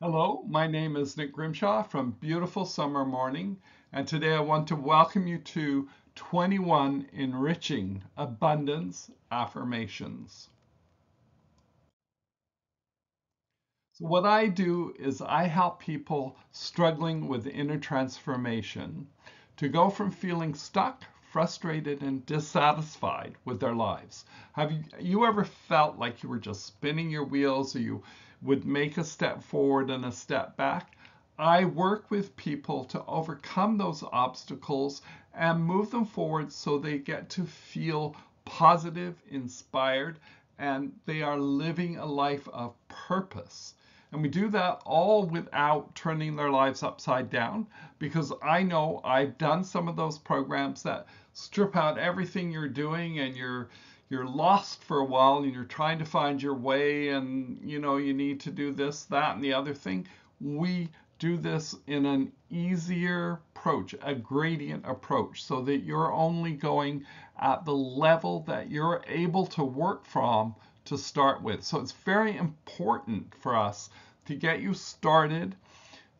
Hello, my name is Nick Grimshaw from Beautiful Summer Morning, and today I want to welcome you to 21 Enriching Abundance Affirmations. So what I do is I help people struggling with inner transformation to go from feeling stuck, frustrated, and dissatisfied with their lives. Have you ever felt like you were just spinning your wheels, or you would make a step forward and a step back? I work with people to overcome those obstacles and move them forward so they get to feel positive, inspired, and they are living a life of purpose. And we do that all without turning their lives upside down, because I know I've done some of those programs that strip out everything you're doing, and you're lost for a while and you're trying to find your way, and you need to do this, that, and the other thing. We do this in an easier approach, a gradient approach, so that you're only going at the level that you're able to work from to start with. So it's very important for us to get you started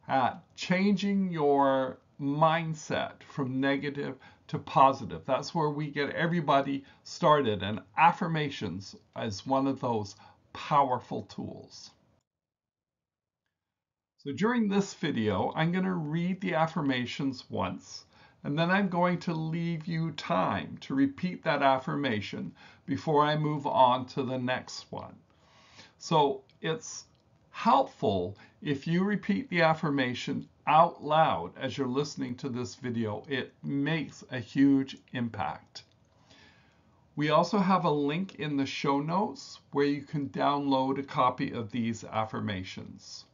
at changing your mindset from negative to positive. That's where we get everybody started, and affirmations is one of those powerful tools. So during this video, I'm going to read the affirmations once, and then I'm going to leave you time to repeat that affirmation before I move on to the next one. So it's helpful if you repeat the affirmation out loud as you're listening to this video. It makes a huge impact. We also have a link in the show notes where you can download a copy of these affirmations.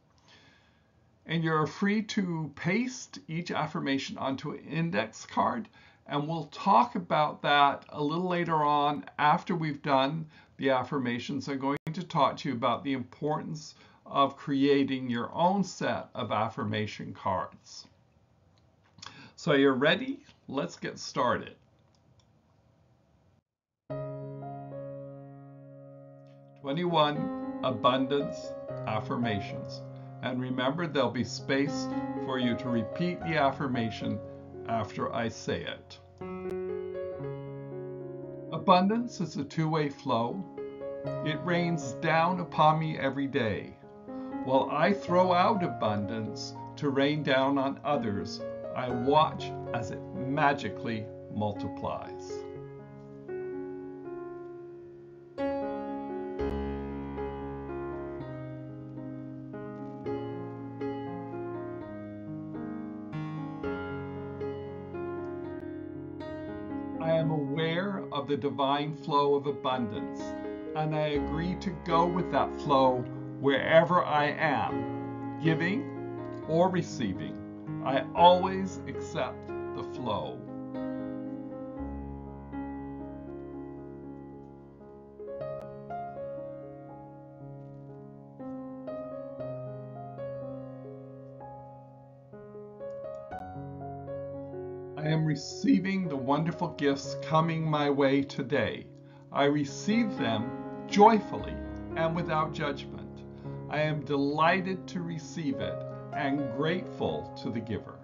And you're free to paste each affirmation onto an index card, and we'll talk about that a little later on after we've done the affirmations. I'm going to talk to you about the importance of creating your own set of affirmation cards. So you're ready? Let's get started. 21 Abundance Affirmations. And remember, there'll be space for you to repeat the affirmation after I say it. Abundance is a two-way flow. It rains down upon me every day. While I throw out abundance to rain down on others, I watch as it magically multiplies. I am aware of the divine flow of abundance, and I agree to go with that flow wherever I am, giving or receiving. I always accept the flow. I am receiving the wonderful gifts coming my way today. I receive them joyfully and without judgment. I am delighted to receive it and grateful to the giver.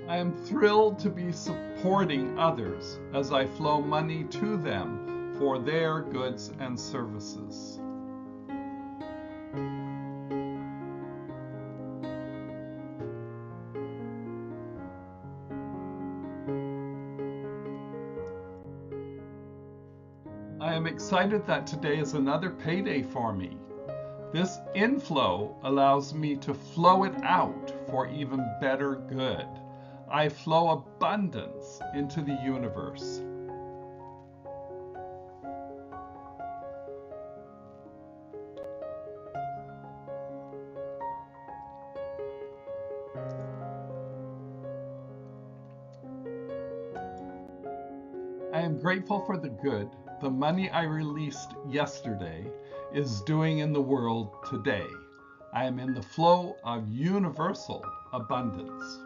I am thrilled to be supporting others as I flow money to them for their goods and services. I am excited that today is another payday for me. This inflow allows me to flow it out for even better good. I flow abundance into the universe. I am grateful for the good the money I released yesterday is doing in the world today. I am in the flow of universal abundance.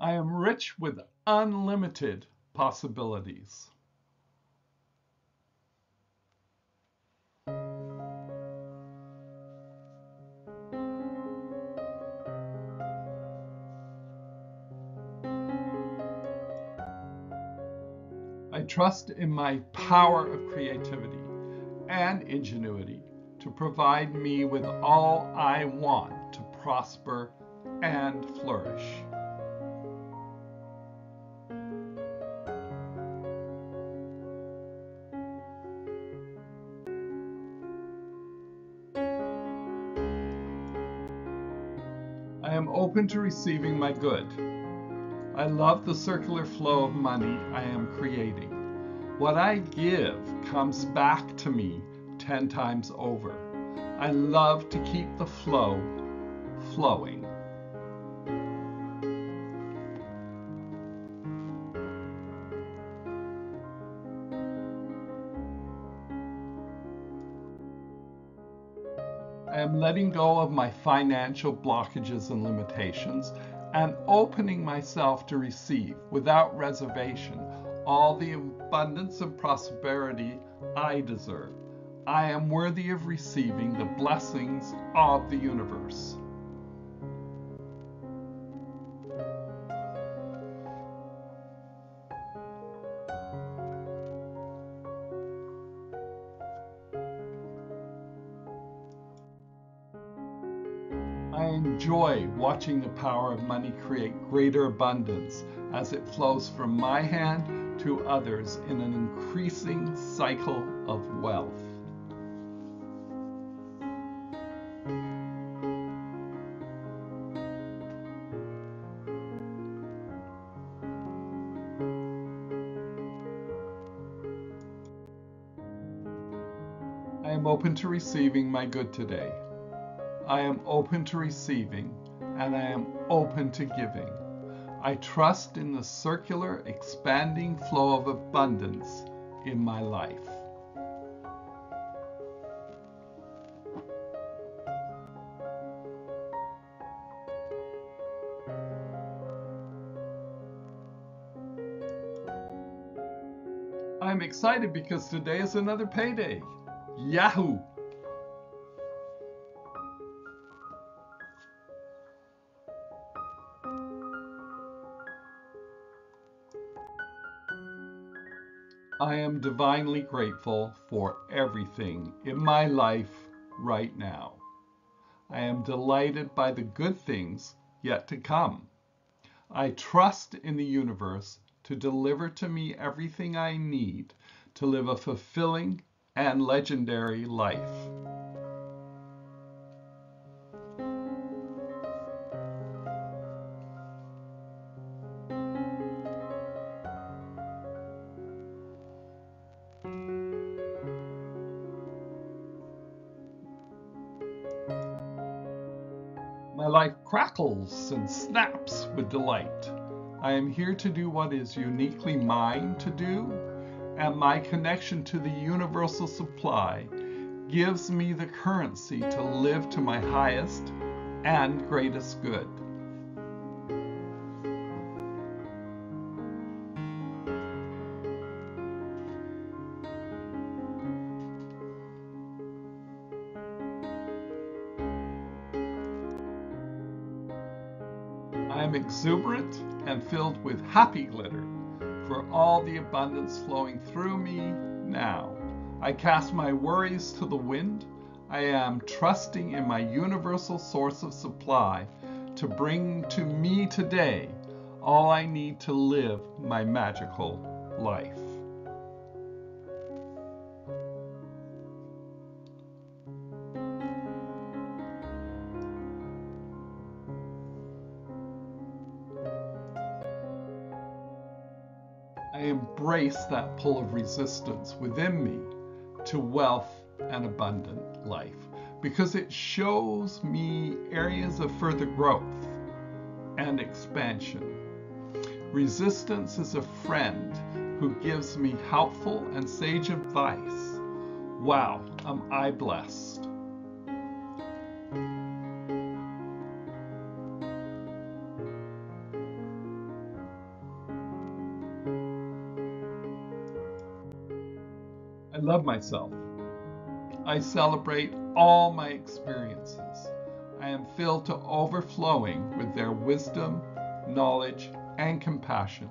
I am rich with unlimited possibilities. I trust in my power of creativity and ingenuity to provide me with all I want to prosper and flourish. I am open to receiving my good. I love the circular flow of money I am creating. What I give comes back to me 10 times over. I love to keep the flow flowing. I am letting go of my financial blockages and limitations and opening myself to receive without reservation all the abundance and prosperity I deserve. I am worthy of receiving the blessings of the universe. I enjoy watching the power of money create greater abundance as it flows from my hand to others in an increasing cycle of wealth. I am open to receiving my good today. I am open to receiving, and I am open to giving. I trust in the circular, expanding flow of abundance in my life. I'm excited because today is another payday. Yahoo! I am divinely grateful for everything in my life right now. I am delighted by the good things yet to come. I trust in the universe to deliver to me everything I need to live a fulfilling and legendary life. My life crackles and snaps with delight. I am here to do what is uniquely mine to do, and my connection to the universal supply gives me the currency to live to my highest and greatest good. I am exuberant and filled with happy glitter for all the abundance flowing through me now. I cast my worries to the wind. I am trusting in my universal source of supply to bring to me today all I need to live my magical life. I embrace that pull of resistance within me to wealth and abundant life because it shows me areas of further growth and expansion. Resistance is a friend who gives me helpful and sage advice. Wow, am I blessed. I love myself. I celebrate all my experiences. I am filled to overflowing with their wisdom, knowledge, and compassion.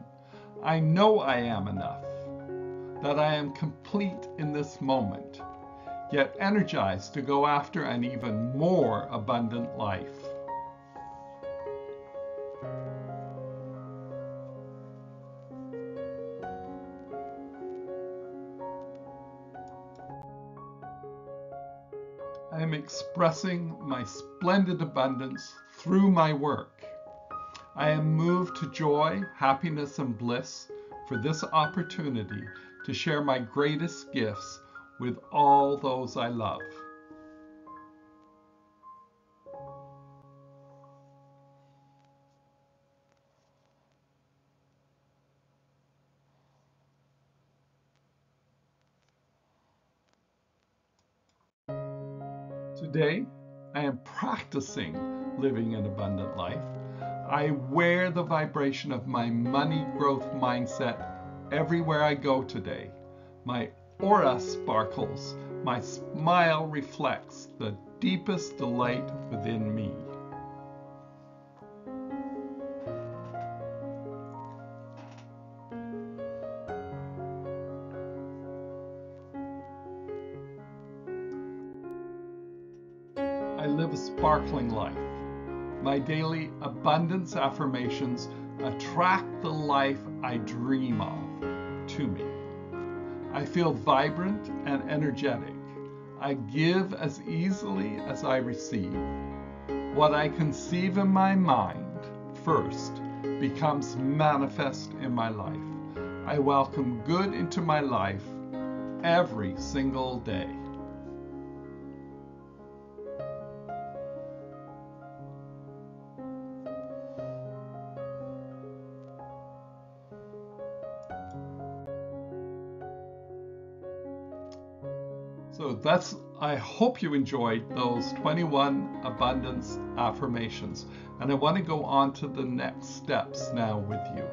I know I am enough, that I am complete in this moment, yet energized to go after an even more abundant life. I am expressing my splendid abundance through my work. I am moved to joy, happiness, and bliss for this opportunity to share my greatest gifts with all those I love. Today, I am practicing living an abundant life. I wear the vibration of my money growth mindset everywhere I go today. My aura sparkles. My smile reflects the deepest delight within me. I live a sparkling life. My daily abundance affirmations attract the life I dream of to me. I feel vibrant and energetic. I give as easily as I receive. What I conceive in my mind first becomes manifest in my life. I welcome good into my life every single day. So I hope you enjoyed those 21 abundance affirmations. And I want to go on to the next steps now with you.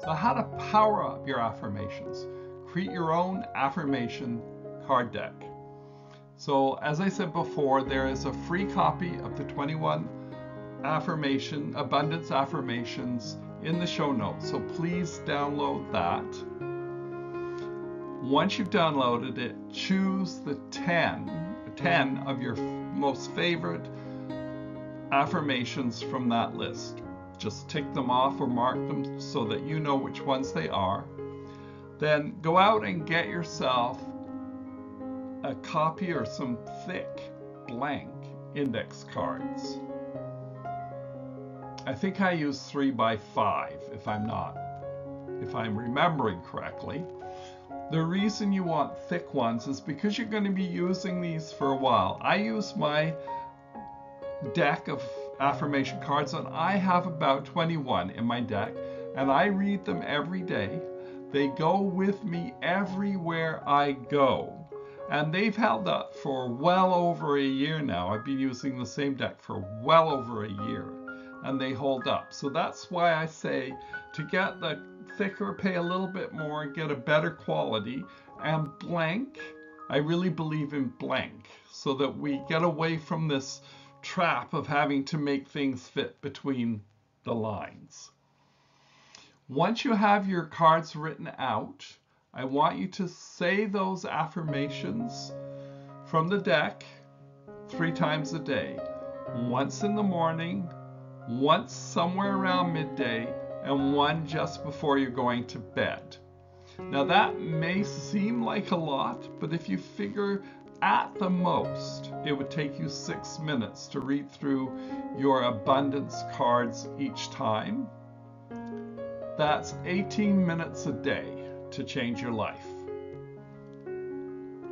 So how to power up your affirmations. Create your own affirmation card deck. So as I said before, there is a free copy of the 21 abundance affirmations in the show notes. So please download that. Once you've downloaded it, choose the 10 of your most favorite affirmations from that list. Just tick them off or mark them so that you know which ones they are. Then go out and get yourself a copy or some thick blank index cards. I think I use 3x5 if I'm remembering correctly. The reason you want thick ones is because you're going to be using these for a while. I use my deck of affirmation cards, and I have about 21 in my deck, and I read them every day. They go with me everywhere I go, and they've held up for well over a year now. I've been using the same deck for well over a year, and they hold up. So that's why I say to get the thicker, pay a little bit more, get a better quality, and blank. I really believe in blank so that we get away from this trap of having to make things fit between the lines. Once you have your cards written out, I want you to say those affirmations from the deck 3 times a day. Once in the morning, once somewhere around midday, and one just before you're going to bed. Now that may seem like a lot, but if you figure at the most, it would take you 6 minutes to read through your abundance cards each time. That's 18 minutes a day to change your life.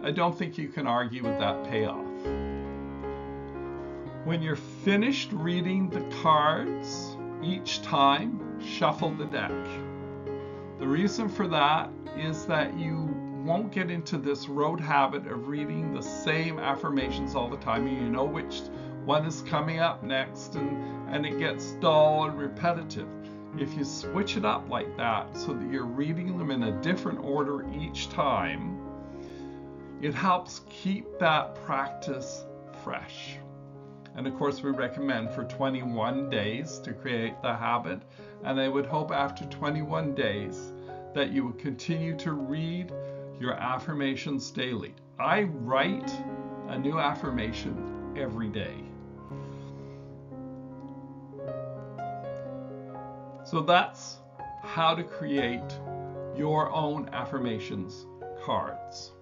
I don't think you can argue with that payoff. When you're finished reading the cards, each time, shuffle the deck. The reason for that is that you won't get into this rote habit of reading the same affirmations all the time. You know which one is coming up next, and it gets dull and repetitive. If you switch it up like that so that you're reading them in a different order each time, it helps keep that practice fresh. And of course, we recommend for 21 days to create the habit. And I would hope after 21 days that you would continue to read your affirmations daily. I write a new affirmation every day. So that's how to create your own affirmations cards.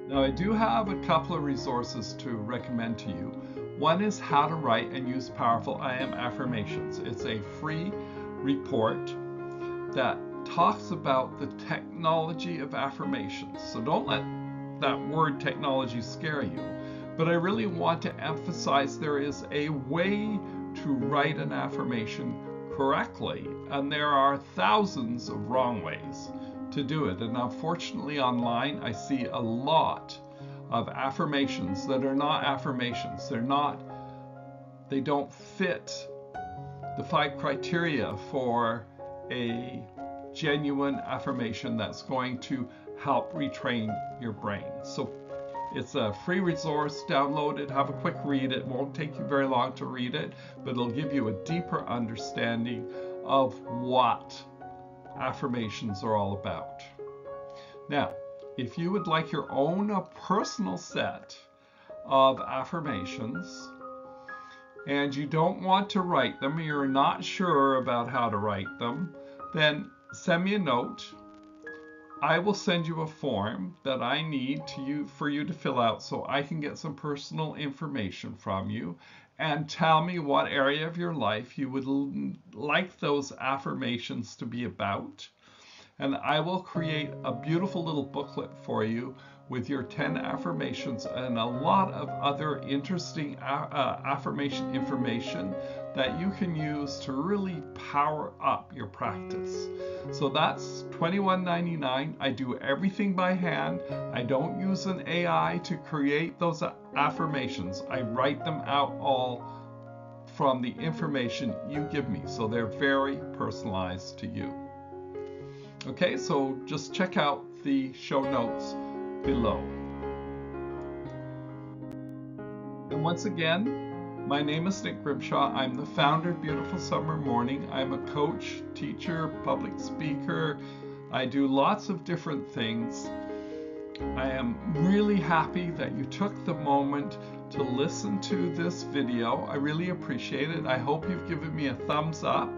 Now, I do have a couple of resources to recommend to you. One is How to Write and Use Powerful I Am Affirmations. It's a free report that talks about the technology of affirmations. So don't let that word technology scare you. But I really want to emphasize there is a way to write an affirmation correctly, and there are thousands of wrong ways to do it. And unfortunately online I see a lot of affirmations that are not affirmations. They don't fit the 5 criteria for a genuine affirmation that's going to help retrain your brain. So it's a free resource. Download it, have a quick read. It won't take you very long to read it, but it'll give you a deeper understanding of what affirmations are all about. Now, if you would like your own personal set of affirmations and you don't want to write them, you're not sure about how to write them, then send me a note. I will send you a form that I need for you to fill out so I can get some personal information from you and tell me what area of your life you would like those affirmations to be about. And I will create a beautiful little booklet for you with your 10 affirmations and a lot of other interesting affirmation information that you can use to really power up your practice. So that's $21.99. I do everything by hand. I don't use an AI to create those affirmations. I write them out all from the information you give me. So they're very personalized to you. Okay, so just check out the show notes below. And once again, my name is Nick Grimshaw. I'm the founder of Beautiful Summer Morning. I'm a coach, teacher, public speaker. I do lots of different things. I am really happy that you took the moment to listen to this video. I really appreciate it. I hope you've given me a thumbs up,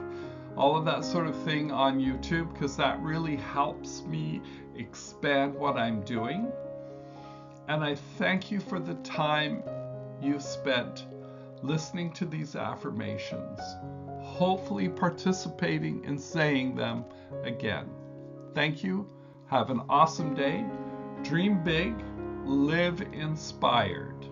all of that sort of thing on YouTube, because that really helps me expand what I'm doing. And I thank you for the time you've spent listening to these affirmations, hopefully participating in saying them again. Thank you. Have an awesome day. Dream big, live inspired.